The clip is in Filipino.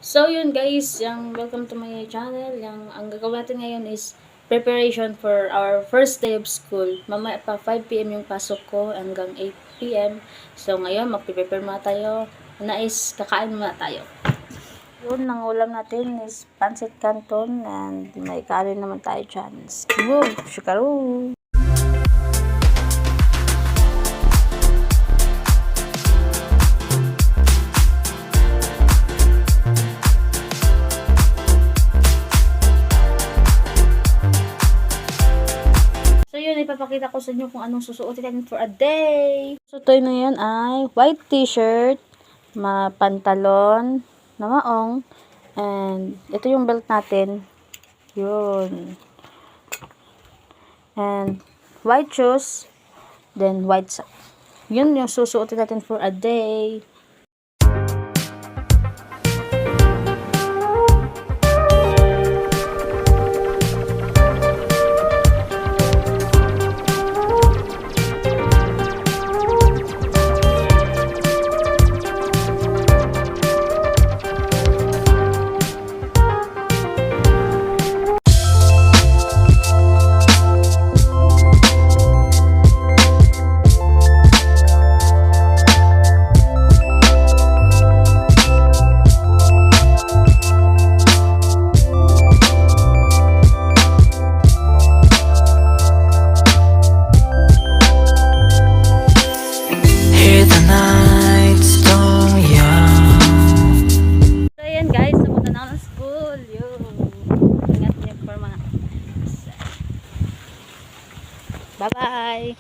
So yun guys, welcome to my channel. Ang gagawin natin ngayon is preparation for our first day of school. Mamaya pa 5 PM yung pasok ko hanggang 8 PM. So ngayon magpe-prepare muna tayo. Nais kakain muna tayo. Yun, ang ulam natin is pancit canton and may kanin naman tayo dyan. Woo! Shukaru! So yun, ipapakita ko sa inyo kung anong susuotin natin for a day. So ito na yan ay white t-shirt, pantalon na maong, and ito yung belt natin. Yun. And white shoes, then white sock. Yun yung susuotin natin for a day. Bye-bye!